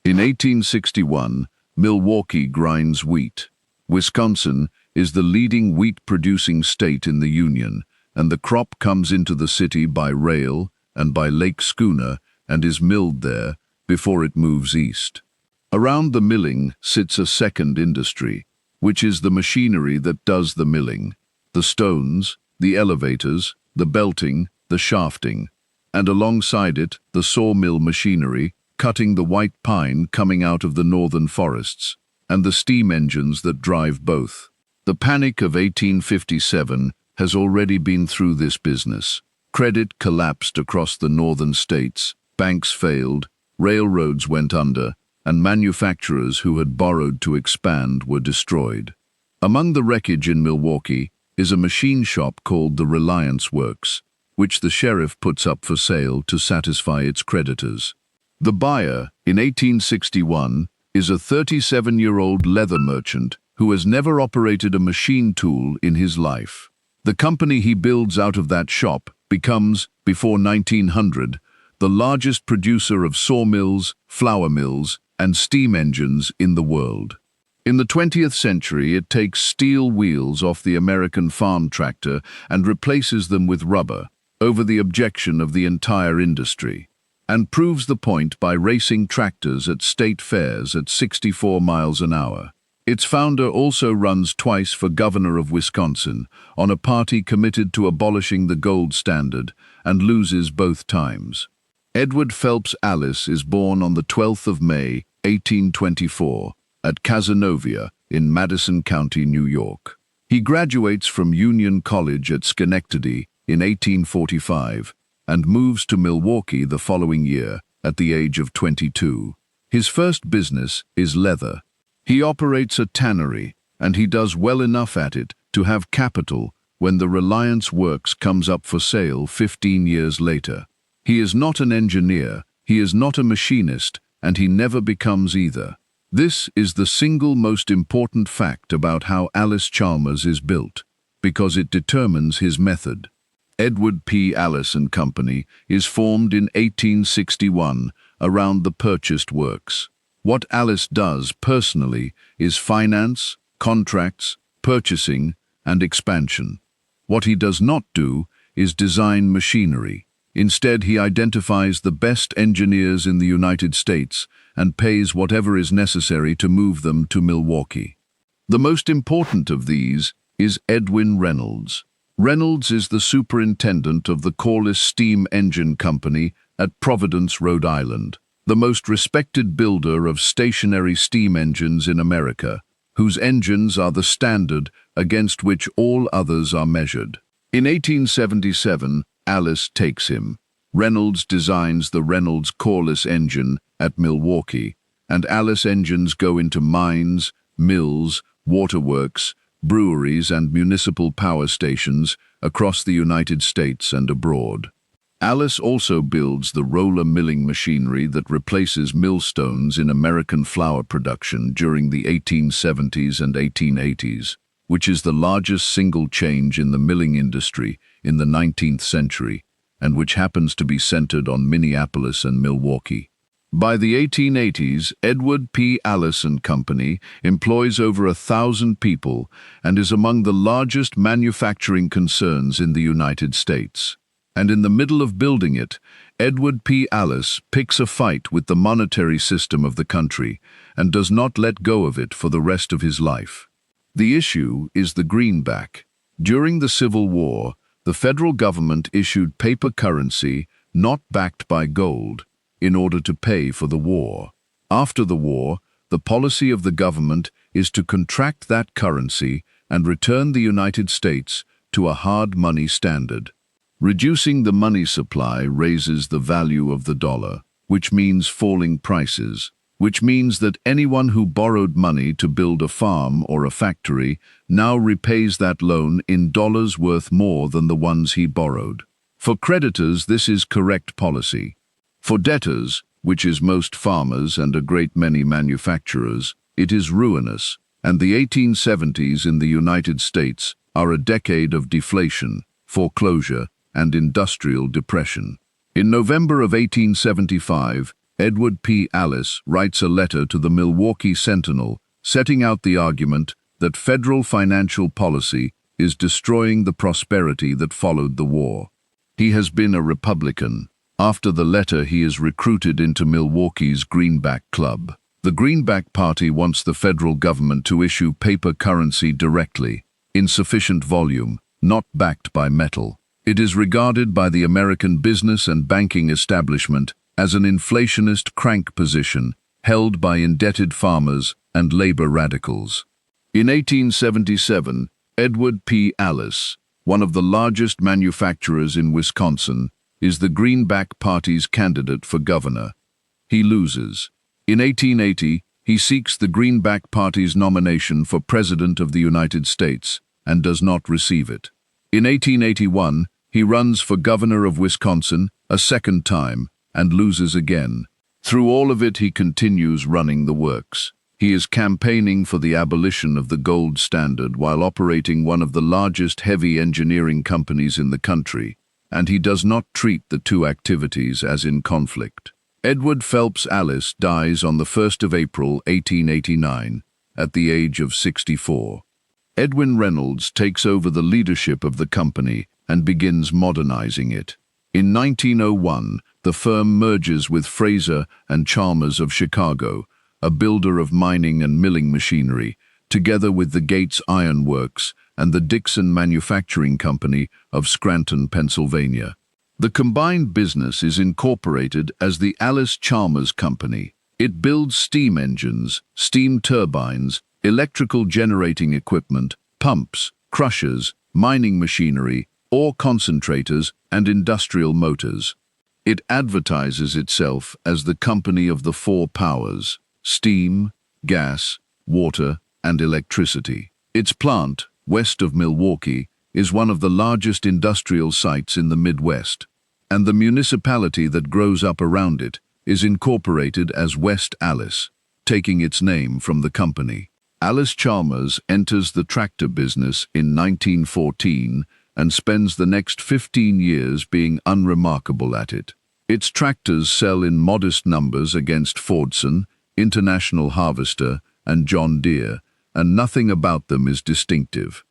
In 1861, Milwaukee grinds wheat. Wisconsin is the leading wheat-producing state in the Union, and the crop comes into the city by rail and by lake schooner and is milled there before it moves east. Around the milling sits a second industry, which is the machinery that does the milling, the stones, the elevators, the belting, the shafting, and alongside it the sawmill machinery, cutting the white pine coming out of the northern forests, and the steam engines that drive both. The panic of 1857 has already been through this business. Credit collapsed across the northern states, banks failed, railroads went under, and manufacturers who had borrowed to expand were destroyed. Among the wreckage in Milwaukee is a machine shop called the Reliance Works, which the sheriff puts up for sale to satisfy its creditors. The buyer, in 1861, is a 37-year-old leather merchant who has never operated a machine tool in his life. The company he builds out of that shop becomes, before 1900, the largest producer of sawmills, flour mills, and steam engines in the world. In the 20th century, it takes steel wheels off the American farm tractor and replaces them with rubber, over the objection of the entire industry, and proves the point by racing tractors at state fairs at 64 miles an hour. Its founder also runs twice for governor of Wisconsin on a party committed to abolishing the gold standard and loses both times. Edward Phelps Allis is born on the 12th of May, 1824, at Cazenovia in Madison County, New York. He graduates from Union College at Schenectady in 1845 and moves to Milwaukee the following year at the age of 22. His first business is leather. He operates a tannery, and he does well enough at it to have capital when the Reliance Works comes up for sale 15 years later. He is not an engineer, he is not a machinist, and he never becomes either. This is the single most important fact about how Allis-Chalmers is built, because it determines his method. Edward P. Allis and Company is formed in 1861 around the purchased works. What Allis does personally is finance, contracts, purchasing, and expansion. What he does not do is design machinery. Instead, he identifies the best engineers in the United States and pays whatever is necessary to move them to Milwaukee. The most important of these is Edwin Reynolds. Reynolds is the superintendent of the Corliss Steam Engine Company at Providence, Rhode Island, the most respected builder of stationary steam engines in America, whose engines are the standard against which all others are measured. In 1877, Allis takes him. Reynolds designs the Reynolds-Corliss engine at Milwaukee, and Allis engines go into mines, mills, waterworks, breweries, and municipal power stations across the United States and abroad. Allis also builds the roller milling machinery that replaces millstones in American flour production during the 1870s and 1880s, which is the largest single change in the milling industry in the 19th century, and which happens to be centered on Minneapolis and Milwaukee. By the 1880s, Edward P. Allis and Company employs over 1,000 people and is among the largest manufacturing concerns in the United States. And in the middle of building it, Edward P. Allis picks a fight with the monetary system of the country and does not let go of it for the rest of his life. The issue is the greenback. During the Civil War, the federal government issued paper currency not backed by gold in order to pay for the war. After the war, the policy of the government is to contract that currency and return the United States to a hard money standard. Reducing the money supply raises the value of the dollar, which means falling prices, which means that anyone who borrowed money to build a farm or a factory now repays that loan in dollars worth more than the ones he borrowed. For creditors, this is correct policy. For debtors, which is most farmers and a great many manufacturers, it is ruinous, and the 1870s in the United States are a decade of deflation, foreclosure, and industrial depression. In November of 1875, Edward P. Allis writes a letter to the Milwaukee Sentinel setting out the argument that federal financial policy is destroying the prosperity that followed the war. He has been a Republican. After the letter, he is recruited into Milwaukee's Greenback Club. The Greenback Party wants the federal government to issue paper currency directly, in sufficient volume, not backed by metal. It is regarded by the American business and banking establishment as an inflationist crank position held by indebted farmers and labor radicals. In 1877, Edward P. Allis, one of the largest manufacturers in Wisconsin, is the Greenback Party's candidate for governor. He loses. In 1880, he seeks the Greenback Party's nomination for President of the United States and does not receive it. In 1881, he runs for governor of Wisconsin a second time and loses again. Through all of it, he continues running the works. He is campaigning for the abolition of the gold standard while operating one of the largest heavy engineering companies in the country, and he does not treat the two activities as in conflict. Edward Phelps Allis dies on the 1st of April, 1889, at the age of 64. Edwin Reynolds takes over the leadership of the company and begins modernizing it. In 1901, the firm merges with Fraser and Chalmers of Chicago, a builder of mining and milling machinery, together with the Gates Iron Works and the Dixon Manufacturing Company of Scranton, Pennsylvania. The combined business is incorporated as the Allis-Chalmers Company. It builds steam engines, steam turbines, electrical generating equipment, pumps, crushers, mining machinery, ore concentrators, and industrial motors. It advertises itself as the company of the four powers: steam, gas, water, and electricity. Its plant, west of Milwaukee, is one of the largest industrial sites in the Midwest, and the municipality that grows up around it is incorporated as West Allis, taking its name from the company. Allis-Chalmers enters the tractor business in 1914 and spends the next 15 years being unremarkable at it. Its tractors sell in modest numbers against Fordson, International Harvester, and John Deere, and nothing about them is distinctive.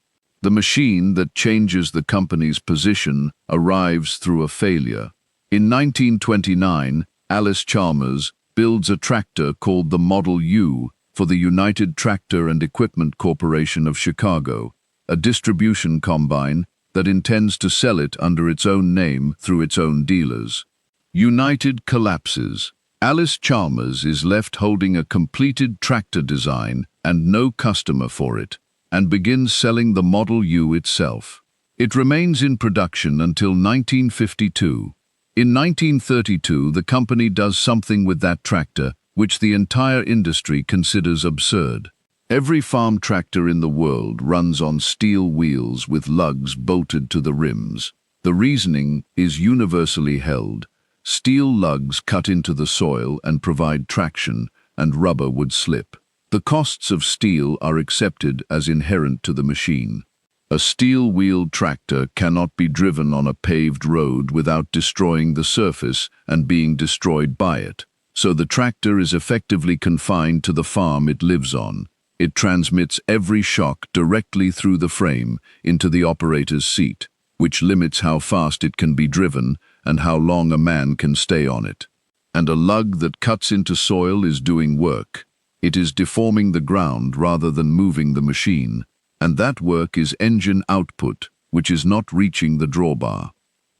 The machine that changes the company's position arrives through a failure. In 1929, Allis-Chalmers builds a tractor called the Model U for the United Tractor and Equipment Corporation of Chicago, a distribution combine that intends to sell it under its own name through its own dealers. United collapses. Allis-Chalmers is left holding a completed tractor design and no customer for it, and begins selling the Model U itself. It remains in production until 1952. In 1932, the company does something with that tractor which the entire industry considers absurd. Every farm tractor in the world runs on steel wheels with lugs bolted to the rims. The reasoning is universally held. Steel lugs cut into the soil and provide traction, and rubber would slip. The costs of steel are accepted as inherent to the machine. A steel-wheeled tractor cannot be driven on a paved road without destroying the surface and being destroyed by it. So the tractor is effectively confined to the farm it lives on. It transmits every shock directly through the frame into the operator's seat, which limits how fast it can be driven and how long a man can stay on it. And a lug that cuts into soil is doing work. It is deforming the ground rather than moving the machine, and that work is engine output, which is not reaching the drawbar.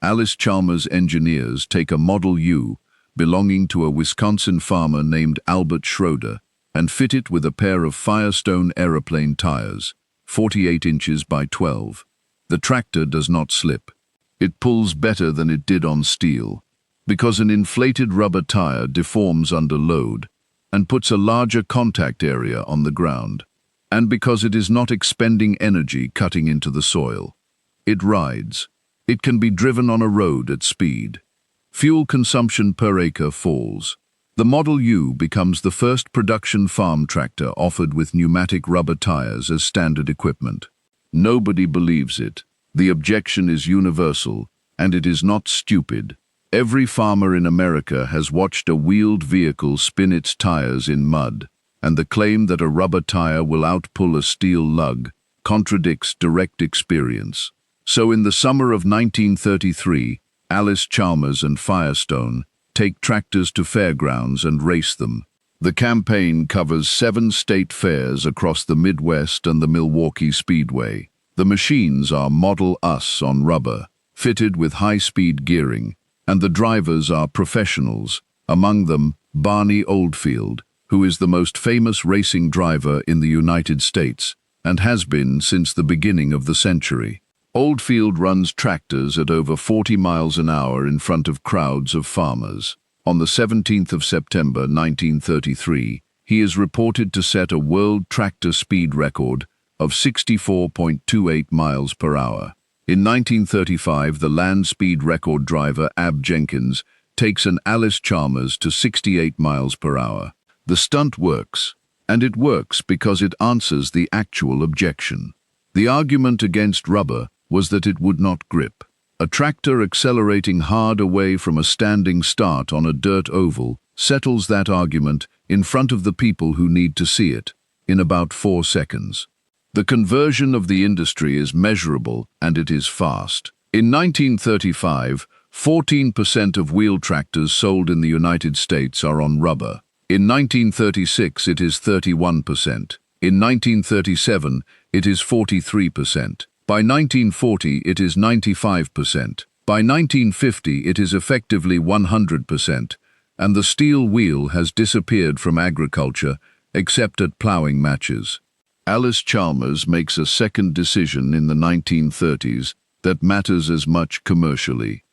Allis-Chalmers engineers take a Model U belonging to a Wisconsin farmer named Albert Schroeder and fit it with a pair of Firestone aeroplane tires, 48 inches by 12. The tractor does not slip. It pulls better than it did on steel, because an inflated rubber tire deforms under load and puts a larger contact area on the ground, and because it is not expending energy cutting into the soil. It rides. It can be driven on a road at speed. Fuel consumption per acre falls. The Model U becomes the first production farm tractor offered with pneumatic rubber tires as standard equipment. Nobody believes it. The objection is universal, and it is not stupid. Every farmer in America has watched a wheeled vehicle spin its tires in mud, and the claim that a rubber tire will outpull a steel lug contradicts direct experience. So in the summer of 1933, Allis-Chalmers and Firestone take tractors to fairgrounds and race them. The campaign covers 7 state fairs across the Midwest and the Milwaukee Speedway. The machines are Model US on rubber, fitted with high-speed gearing, and the drivers are professionals, among them Barney Oldfield, who is the most famous racing driver in the United States and has been since the beginning of the century. Oldfield runs tractors at over 40 miles an hour in front of crowds of farmers. On the 17th of September 1933, he is reported to set a world tractor speed record of 64.28 miles per hour. In 1935, the land speed record driver Ab Jenkins takes an Allis-Chalmers to 68 miles per hour. The stunt works, and it works because it answers the actual objection. The argument against rubber was that it would not grip. A tractor accelerating hard away from a standing start on a dirt oval settles that argument in front of the people who need to see it, in about 4 seconds. The conversion of the industry is measurable, and it is fast. In 1935, 14% of wheel tractors sold in the United States are on rubber. In 1936, it is 31%. In 1937, it is 43%. By 1940, it is 95%. By 1950, it is effectively 100%, and the steel wheel has disappeared from agriculture, except at plowing matches. Allis-Chalmers makes a second decision in the 1930s that matters as much commercially.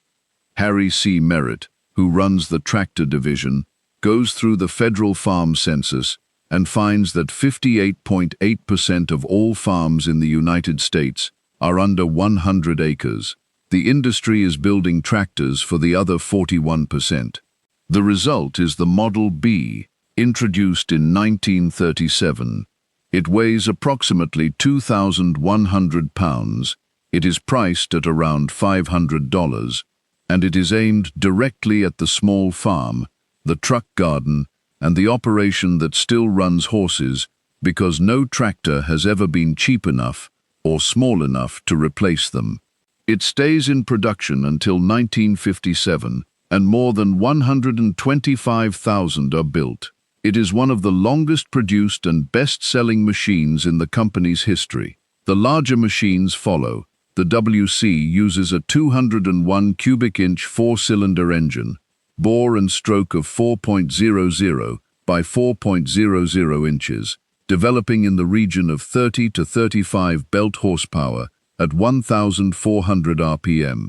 Harry C. Merritt, who runs the tractor division, goes through the federal farm census and finds that 58.8% of all farms in the United States are under 100 acres. The industry is building tractors for the other 41%. The result is the Model B, introduced in 1937. It weighs approximately 2,100 pounds. It is priced at around $500, and it is aimed directly at the small farm, the truck garden, and the operation that still runs horses, because no tractor has ever been cheap enough or small enough to replace them. It stays in production until 1957, and more than 125,000 are built. It is one of the longest produced and best-selling machines in the company's history. The larger machines follow. The WC uses a 201 cubic inch 4-cylinder engine, bore and stroke of 4.00 by 4.00 inches, developing in the region of 30 to 35 belt horsepower at 1,400 RPM.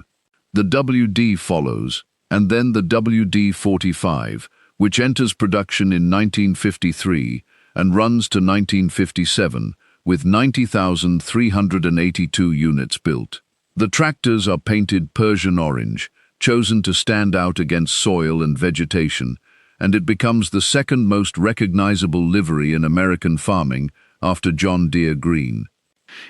The WD follows, and then the WD-45, which enters production in 1953 and runs to 1957, with 90,382 units built. The tractors are painted Persian orange, chosen to stand out against soil and vegetation, and it becomes the second most recognizable livery in American farming after John Deere Green.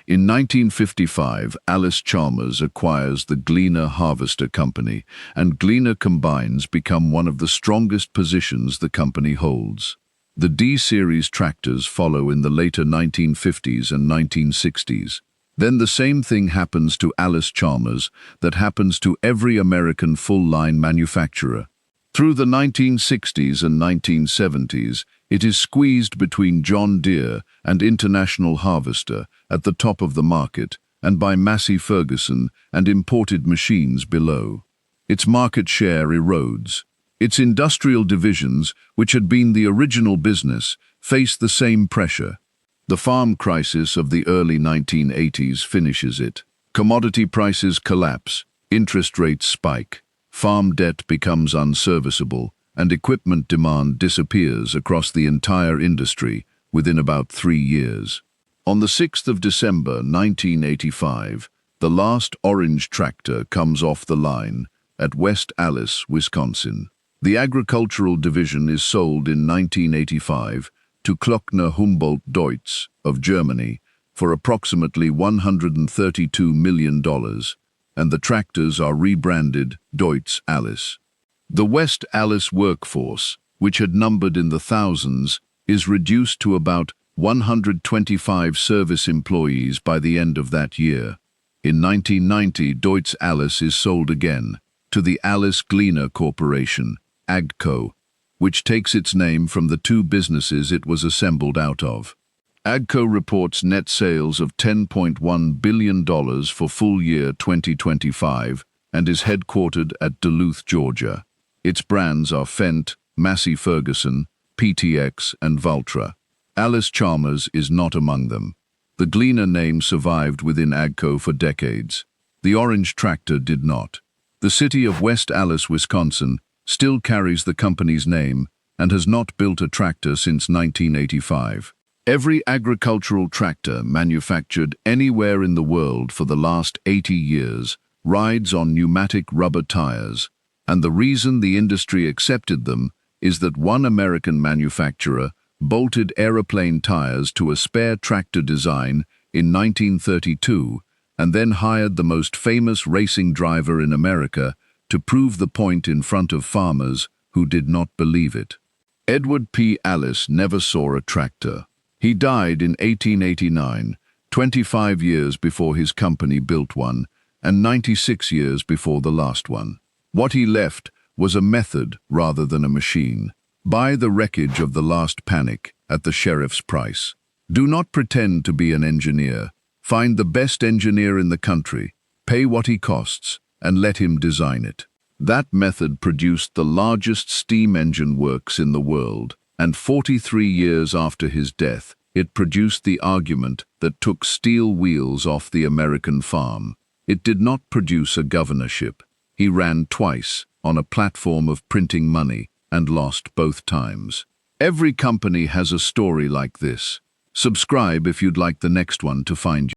In 1955, Allis-Chalmers acquires the Gleaner Harvester Company, and Gleaner combines become one of the strongest positions the company holds. The D-Series tractors follow in the later 1950s and 1960s. Then the same thing happens to Allis-Chalmers that happens to every American full-line manufacturer. Through the 1960s and 1970s, it is squeezed between John Deere and International Harvester at the top of the market and by Massey Ferguson and imported machines below. Its market share erodes. Its industrial divisions, which had been the original business, face the same pressure. The farm crisis of the early 1980s finishes it. Commodity prices collapse, interest rates spike, farm debt becomes unserviceable, and equipment demand disappears across the entire industry within about 3 years. On the 6th of December 1985, the last orange tractor comes off the line at West Allis, Wisconsin. The agricultural division is sold in 1985 to Klockner Humboldt Deutz of Germany for approximately $132 million, and the tractors are rebranded Deutz Allis. The West Allis workforce, which had numbered in the thousands, is reduced to about 125 service employees by the end of that year. In 1990, Deutz Allis is sold again to the Allis-Gleaner Corporation, AGCO, which takes its name from the two businesses it was assembled out of. AGCO reports net sales of $10.1 billion for full year 2025 and is headquartered at Duluth, Georgia. Its brands are Fendt, Massey Ferguson, PTX, and Valtra. Allis-Chalmers is not among them. The Gleaner name survived within AGCO for decades. The orange tractor did not. The city of West Allis, Wisconsin, still carries the company's name and has not built a tractor since 1985. Every agricultural tractor manufactured anywhere in the world for the last 80 years rides on pneumatic rubber tires, and the reason the industry accepted them is that one American manufacturer bolted aeroplane tires to a spare tractor design in 1932 and then hired the most famous racing driver in America to prove the point in front of farmers who did not believe it. Edward P. Allis never saw a tractor. He died in 1889, 25 years before his company built one, and 96 years before the last one. What he left was a method rather than a machine. Buy the wreckage of the last panic at the sheriff's price. Do not pretend to be an engineer. Find the best engineer in the country, pay what he costs, and let him design it. That method produced the largest steam engine works in the world, and 43 years after his death, it produced the argument that took steel wheels off the American farm. It did not produce a governorship. He ran twice on a platform of printing money and lost both times. Every company has a story like this. Subscribe if you'd like the next one to find you.